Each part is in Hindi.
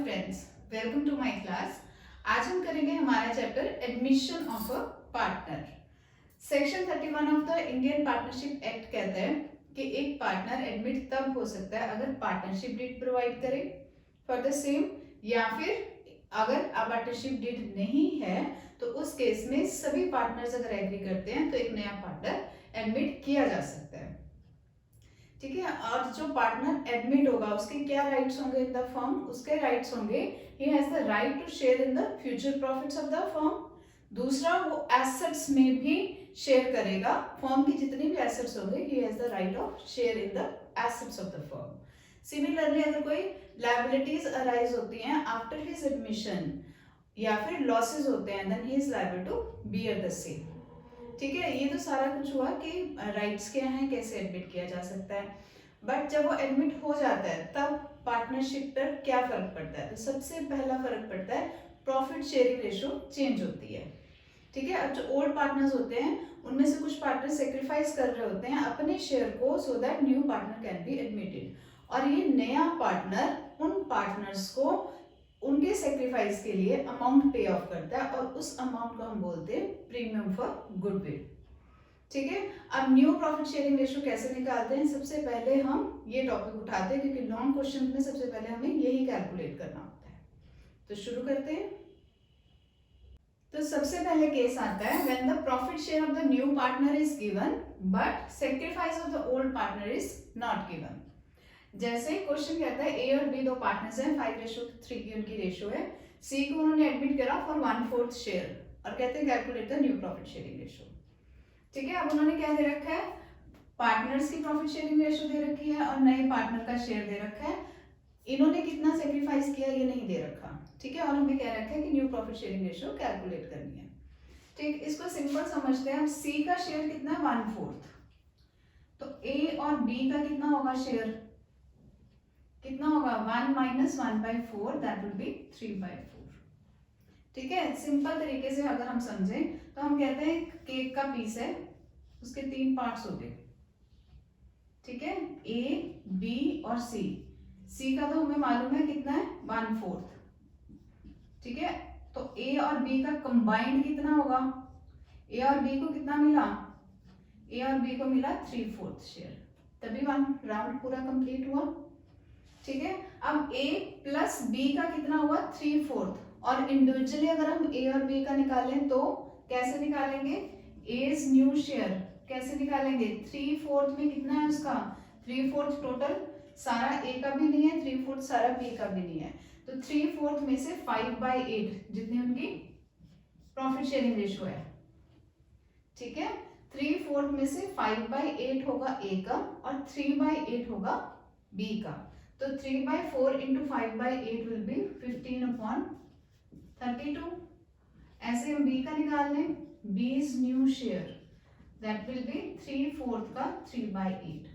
Friends, welcome to my class. आज हम करेंगे हमारा chapter admission of a partner. Section 31 of the Indian partnership act कहता है कि एक पार्टनर एडमिट तब हो सकता है अगर पार्टनरशिप डीड प्रोवाइड करे फॉर द सेम, या फिर अगर पार्टनरशिप डीड नहीं है तो उस केस में सभी पार्टनर्स अगर एग्री करते हैं तो एक नया पार्टनर एडमिट किया जा सकता है। ठीक है, और जो पार्टनर एडमिट होगा उसके क्या राइट्स होंगे इन द फर्म? उसके राइट्स होंगे he has the right to share in the future profits of the firm. दूसरा, वो एसेट्स में भी शेयर करेगा, फर्म की जितनी भी एसेट्स होंगे he has the right of share in the assets of the firm. Similarly अगर कोई लायबिलिटीज अराइज होती हैं आफ्टर हिज एडमिशन या फिर लॉसेस होते हैं then he is liable to bear the same. ठीक है, ये तो सारा कुछ हुआ कि राइट्स क्या हैं, कैसे एडमिट किया जा सकता है। बट जब वो एडमिट हो जाता है तब पार्टनरशिप पर क्या फर्क पड़ता है? तो सबसे पहला फर्क पड़ता है प्रॉफिट शेयरिंग रेशो चेंज होती है। ठीक है, अब जो ओल्ड पार्टनर्स होते हैं उनमें से कुछ पार्टनर सेक्रीफाइस कर रहे होते हैं अपने शेयर को so that new partner can be admitted, और ये नया पार्टनर उन पार्टनर्स को उनके सेक्रीफाइस के लिए अमाउंट पे ऑफ करता है और उस अमाउंट को हम बोलते हैं प्रीमियम फॉर गुडविल। ठीक है, अब न्यू प्रॉफिट शेयरिंग रेशियो कैसे निकालते हैं? सबसे पहले हम ये टॉपिक उठाते हैं क्योंकि लॉन्ग क्वेश्चन में सबसे पहले हमें यही कैलकुलेट करना होता है। तो शुरू करते हैं। तो सबसे पहले केस आता है when the profit share of the new partner is given but sacrifice of the old partner is not given. जैसे क्वेश्चन कहता है ए और बी दो पार्टनर्स हैं, 5:3 की उनकी रेशियो है। सी को उन्होंने एडमिट करा फॉर 1/4 शेयर और कहते हैं calculate the new profit sharing ratio. ठीक है, अब उन्होंने क्या दे रखा है? पार्टनर्स की प्रॉफिट शेयरिंग रेशियो दे रखी है और नए पार्टनर का शेयर दे रखा है। इन्होंने कितना सेक्रीफाइस किया ये नहीं दे रखा। ठीक है, और हमें कह रखा है कि new profit sharing ratio calculate करनी है। ठीक, इसको सिंपल समझते हैं। सी का शेयर कितना है? 1/4। तो ए और बी का कितना होगा शेयर? कितना होगा? 1 - 1/4 दैट विल बी 3/4। ठीक है, सिंपल तरीके से अगर हम समझें तो हम कहते हैं केक का पीस है, उसके 3 पार्ट्स हो गए। ठीक है, ए, बी और सी। सी का तो हमें मालूम है कितना है? 1/4। ठीक है, तो ए और बी का कंबाइंड कितना होगा? ए और बी को कितना मिला? ए और बी को मिला 3/4 शेयर, तभी 1 राउंड पूरा कंप्लीट हुआ। ठीक है, अब a प्लस बी का कितना हुआ? 3/4, और इंडिविजुअली अगर हम a और b का निकालें तो कैसे निकालेंगे? a's न्यू शेयर कैसे निकालेंगे? 3/4 में कितना है उसका? 3/4 टोटल सारा a का भी नहीं है, 3/4 सारा b का भी नहीं है, तो 3/4 में से 5/8 जितनी उनकी प्रॉफिट शेयरिंग रेशियो है। ठीक है, 3/4 में से 5/8 होगा a का और 3/8 होगा b का, तो 3/4 into 5/8 will be 15/32। ऐसे हम b का निकाल लें, b's new share that will be 3/4 का 3/8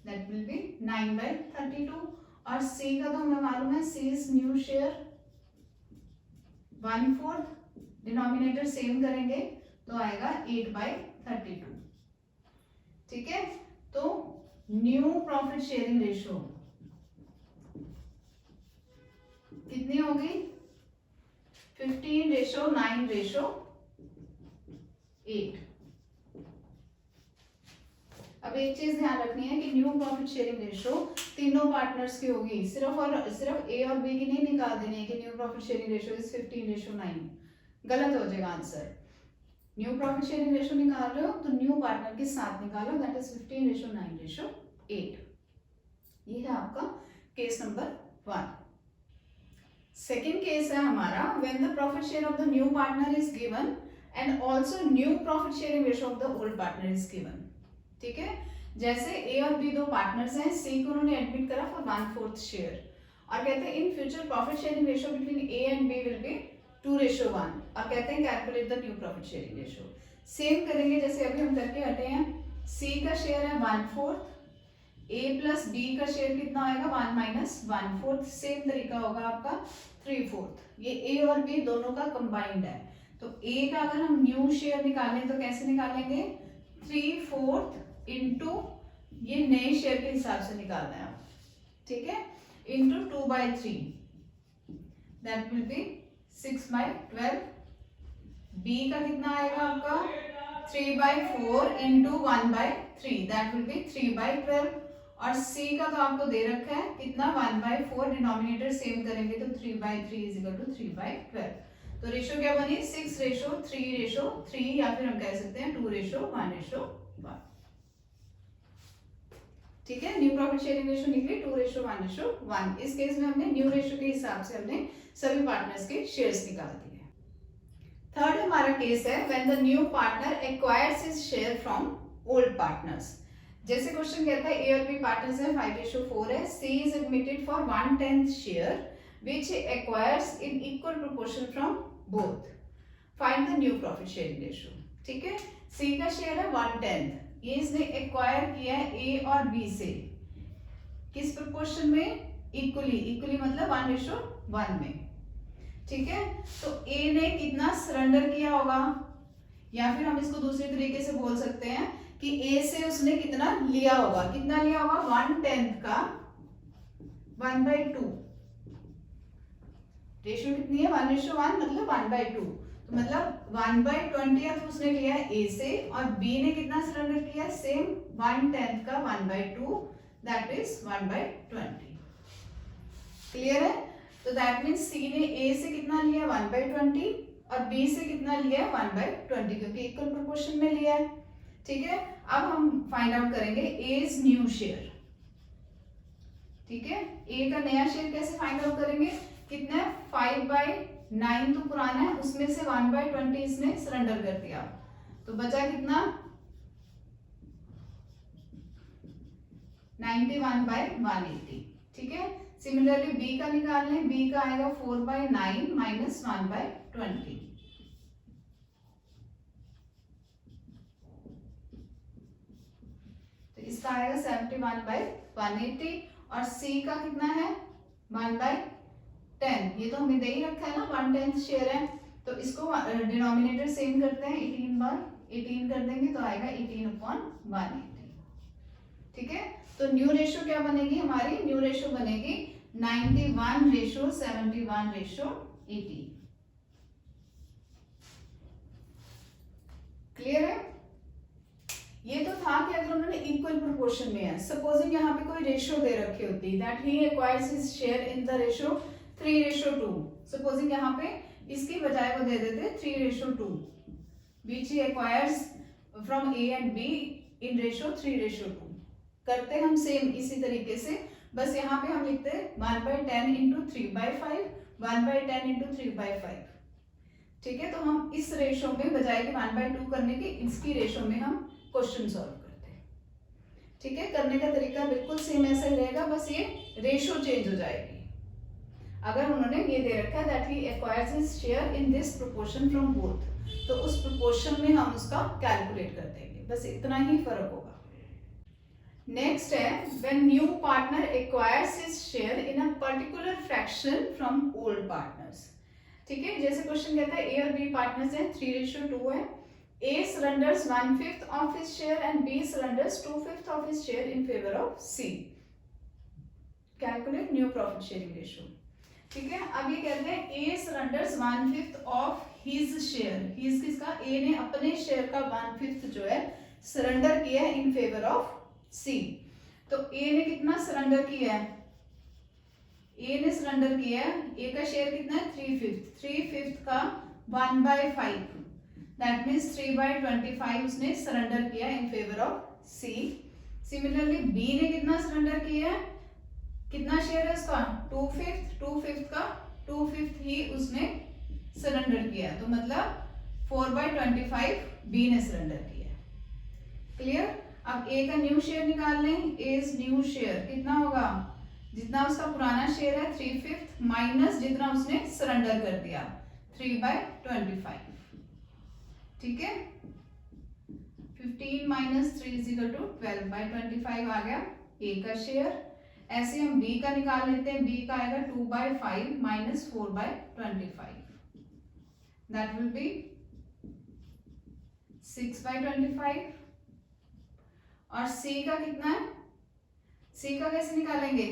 that will be 9/32, और c का तो हमें मालूम है c's new share 1/4, denominator same करेंगे तो आएगा 8/32। ठीक है, तो न्यू प्रॉफिट शेयरिंग रेशियो कितनी होगी? 15:9:8। अब एक चीज ध्यान रखनी है कि न्यू प्रॉफिट शेयरिंग रेशियो तीनों पार्टनर्स की होगी, सिर्फ ए और बी की नहीं निकाल देनी है कि new profit sharing ratio is 15:9। गलत हो जाएगा answer. New profit sharing ratio निकाल रहे हो तो न्यू पार्टनर के साथ निकालो, दैट इज 15:9:8। ये है आपका केस नंबर 1। सेकेंड केस है हमारा when the profit share of the new partner is given and also new profit sharing ratio of the old partner is given. ठीक है, जैसे ए और बी दो पार्टनर्स हैं, सी को उन्होंने एडमिट करा फॉर 1/4 शेयर और कहते हैं in future profit sharing ratio between A and B will be 2:1 और कहते हैं calculate the new profit sharing ratio. Same करेंगे जैसे अभी हम करके हटे हैं। सी का शेयर है 1/4, a प्लस बी का शेयर कितना आएगा? 1 - 1/4। सेम तरीका होगा आपका 3/4। ये a और b दोनों का कंबाइंड है, तो a का अगर हम न्यू शेयर निकालें तो कैसे निकालेंगे? 3/4 इंटू ये नए शेयर के हिसाब से निकालना है। ठीक है, into 2/3 that will be 6/12। B का कितना आएगा आपका 3/4 इंटू 1/3 दैट विल बी 3/12। और सी का तो आपको दे रखा है कितना 1/4, डिनोमिनेटर सेम करेंगे तो 3/3 इज इक्वल टू 3/12। तो रेशो क्या बनी 6:3:3 या फिर हम कह सकते हैं 2:1:1। ठीक है, न्यू प्रॉफिट शेयरिंग रेशो निकली 2:1:1। इस केस में हमने न्यू रेशो के हिसाब से हमने सभी पार्टनर्स के शेयर्स निकाल दिए। थर्ड हमारा केस है when the new partner acquires his share from old partners. जैसे क्वेश्चन कहता है ए और बी पार्टनर्स है 5:4 है, C is admitted for 1/10 share which he acquires in equal proportion from both. Find the new profit sharing ratio. ठीक है, सी का शेयर है 1/10, ये इसने एक्वायर किया है ए और बी से किस प्रोपोर्शन में इक्वली मतलब 1:1 में। ठीक है, तो ए ने कितना सरेंडर किया होगा या फिर हम इसको दूसरे तरीके से बोल सकते हैं कि ए से उसने कितना लिया होगा 1/10 का 1/2 रेशियो कितनी है 1:1 मतलब 1/2 तो मतलब 1/20 उसने लिया है ए से और बी ने कितना सरेंडर किया सेम 1/10 का 1/2 दैट इज 1/20। क्लियर है, तो दैट मीन्स सी ने ए से कितना लिया 1/20 और बी से कितना लिया है 1/20 क्योंकि इक्वल प्रोपोर्शन में लिया है। ठीक है, अब हम फाइंड आउट करेंगे एज न्यू शेयर। ठीक है, ए का नया शेयर कैसे फाइंड आउट करेंगे, कितना 5/9 तो पुराना है उसमें से 1/20 इसने सरेंडर कर दिया तो बचा कितना 91/180। ठीक है, सिमिलरली बी का निकाल लें, बी का आएगा 4/9 माइनस 1/20 तो इसका आएगा 71/180 और सी का कितना है 1/10, ये तो हमें दे ही रखा है ना 1/10 शेयर है तो इसको डिनोमिनेटर सेम करते हैं 18/18 कर देंगे तो आएगा 18/180। ठीक है, तो न्यू रेशो क्या बनेगी हमारी, न्यू रेशो बनेगी 91:71:18। क्लियर है, ये तो था कि अगर उन्होंने इक्वल प्रोपोर्शन में है, सपोजिंग यहाँ पे कोई रेशियो दे रखी होती that he acquires his share in the ratio 3:2, supposing यहाँ पे इसकी बजाय वो दे देते 3:2 which he acquires from A and B in ratio 3:2। करते हम सेम इसी तरीके से, बस यहाँ पे हम लिखते हैं 1/10 into 3/5 1/10 into 3/5। ठीक है, तो हम इस रेशो में बजाय के 1/2 करने के इसकी रेशो में हम क्वेश्चन सॉल्व करते हैं। ठीक है, करने का तरीका बिल्कुल सेम ऐसा ही रहेगा, बस ये रेशो चेंज हो जाएगी। अगर उन्होंने ये दे रखा है that he acquires his share in this proportion from both, तो उस प्रोपोर्शन में हम उसका कैलकुलेट कर देंगे, बस इतना ही फर्क होगा। नेक्स्ट है when new partner acquires his share in a particular fraction from old partners. ठीक है, जैसे क्वेश्चन कहता है ए और बी पार्टनर्स हैं 3:2 है, A surrenders 1/5 of his share and B surrenders 2/5 of his share in favor of C. Calculate new profit sharing ratio. ठीक है, अब ये कहते हैं A surrenders 1/5 of his share. His किसका, A ने अपने शेयर का 1/5 जो है सरेंडर किया है इन फेवर ऑफ C। तो A ने कितना सरेंडर किया है, A ने सरेंडर किया है, A का शेयर कितना है 3/5 का 1/5 दैट मीन्स 3/25 उसने सरेंडर किया in favour of C. Similarly B ने कितना सरेंडर किया है, कितना शेयर है उसका 2/5 का 2/5 ही उसने सरेंडर किया तो मतलब 4/25 बी ने सरेंडर किया। क्लियर, अब ए का न्यू शेयर निकाल लें, एज न्यू शेयर कितना होगा, जितना उसका पुराना शेयर है 3/5 माइनस जितना उसने सरेंडर कर दिया 3/25। ठीक है, 15 माइनस 3 इज इक्वल टू 12/25 आ गया ए का शेयर। ऐसे हम बी का निकाल लेते हैं, बी का आएगा 2/5 माइनस 4/25 दैट विल बी 6/25। और सी का कितना है, सी का कैसे निकालेंगे,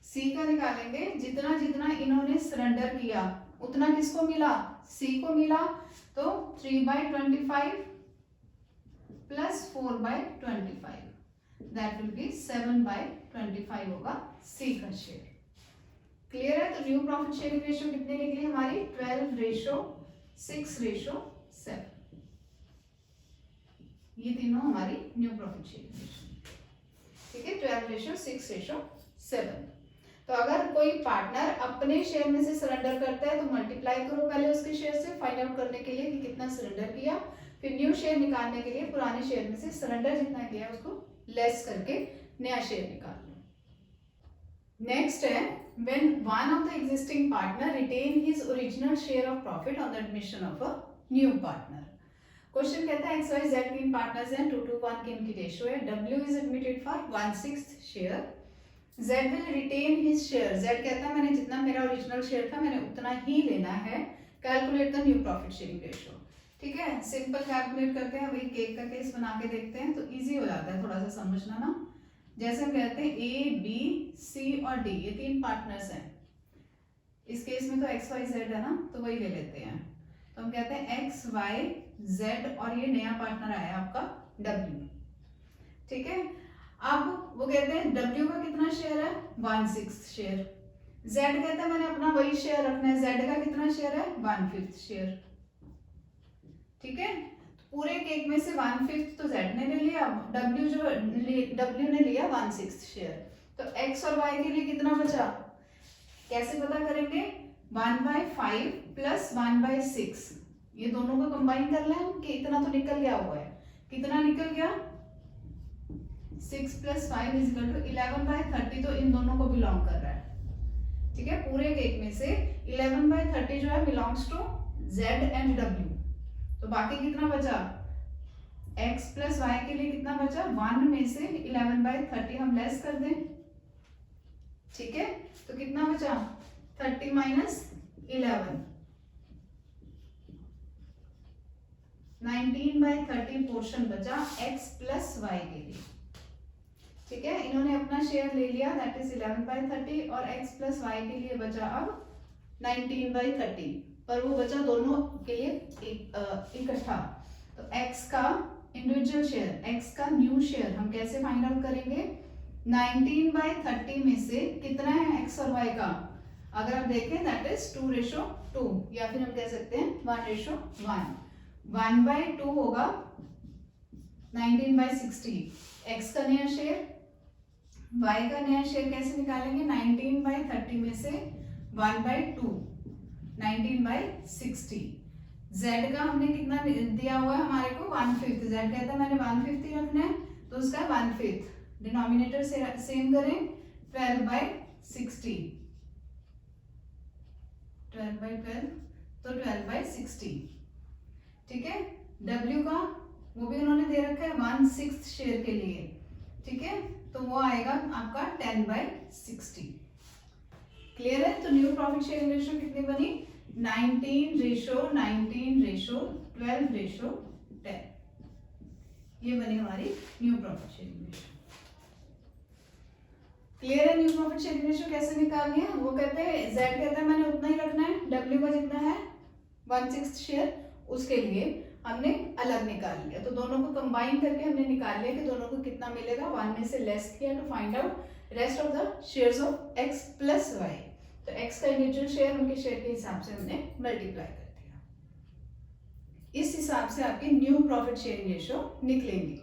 सी का निकालेंगे, जितना जितना इन्होंने सरेंडर किया उतना किसको मिला, सी को मिला। तो 3/25 प्लस 4/25 दैट विल बी 7/25 होगा सी का शेयर। क्लियर है? तो न्यू प्रॉफिट शेयरिंग रेशियो कितने निकली हमारी, 12:6:7। ये तीनों हमारी न्यू प्रॉफिट शेयरिंग रेशियो, ठीक है, 12:6:7। तो अगर कोई पार्टनर अपने शेयर में से सरेंडर करता है तो मल्टीप्लाई करो पहले उसके शेयर से, फाइंड आउट करने के लिए कि कितना सरेंडर किया, फिर न्यू शेयर निकालने के लिए पुराने शेयर में से सरेंडर जितना किया उसको लेस करके नया शेयर निकाल लो। नेक्स्ट है, when one of the existing partner retain his original share of profit on the admission of a new partner। Question कहता है XYZ तीन पार्टनर्स हैं, 2:1 की इनकी रेशियो है, W is admitted for 1/6 share, Z will retain his share, Z कहता है मैंने जितना मेरा ओरिजिनल शेयर था मैंने उतना ही लेना है, calculate the new profit sharing ratio. ठीक है, सिंपल कैलकुलेट करते हैं, वही केक का केस बना के देखते हैं तो इजी हो जाता है थोड़ा सा समझना ना। जैसे हम कहते हैं A, B, C और D ये तीन पार्टनर्स हैं, इस केस में तो XYZ है ना, तो वही ले लेते हैं। तो हम कहते हैं XYZ और ये नया पार्टनर आया आपका W। ठीक है, अब वो कहते हैं W का कितना शेयर है, 1/6 शेयर। Z कहता है मैंने अपना वही शेयर रखना है, Z का कितना शेयर है, 1/5 शेयर। ठीक है, पूरे केक में से 1/5 तो Z ने ले लिया, W ने लिया 1/6 शेयर। तो X और Y के लिए कितना बचा, कैसे पता करेंगे, 1/5 प्लस 1/6 ये दोनों को कंबाइन कर लें कि इतना तो निकल गया हुआ है, कितना निकल गया, 6 + 5 = 11/30 तो इन दोनों को बिलोंग कर रहा है। ठीक है, पूरे केक में से 11/30 जो है belongs to Z and W। तो बाकी कितना बचा, X + Y के लिए कितना बचा, 1 में से 11/30 हम लेस कर दें। ठीक है, तो कितना बचा, 30 - 11, 19/30 पोर्शन बचा X + Y के लिए। ठीक है, इन्होंने अपना शेयर ले लिया दैट इज 11/30 और X + Y के लिए बचा अब 19/30, पर वो बचा दोनों के लिए इकट्ठा। तो X का इंडिविजुअल शेयर, X का न्यू शेयर हम कैसे फाइंड आउट करेंगे, 19/30 में से कितना है X और Y का, अगर आप देखें दैट इज 2:2 या फिर हम कह सकते हैं 1:1। 1/2 होगा 19/60 X का नया शेयर, Y का नया शेयर कैसे निकालेंगे, 19/30 में से 1/2 19/60। Z का हमने कितना दिया हुआ है हमारे को, 1/5, Z कहता है मैंने 1/5 ही रखना है तो उसका 1/5 डिनोमिनेटर से सेम करें, 12/60, 12/12 तो 12/60। ठीक है, W का वो भी उन्होंने दे रखा है 1/6 शेयर के लिए। ठीक है, तो वो आएगा आपका 10/60। क्लियर है? तो न्यू प्रॉफिट शेयरिंग रेशियो कितनी बनी, 19:19:12:10 ये बनी हमारी new profit sharing ratio. Clear है? न्यू प्रॉफिट शेयरिंग रेशियो कैसे निकालनी है, वो कहते हैं Z कहता है मैंने उतना ही रखना है, W का जितना है 1/6 शेयर उसके लिए हमने अलग निकाल लिया, तो दोनों को कंबाइन करके हमने निकाल लिया कि दोनों को कितना मिलेगा, 1 में से लेस किया to find out rest of the shares of X + Y। तो X का इंडिविजुअल शेयर उनके शेयर के हिसाब से हमने मल्टीप्लाई कर दिया, इस हिसाब से आपकी न्यू प्रॉफिट शेयरिंग रेशियो निकलेंगी।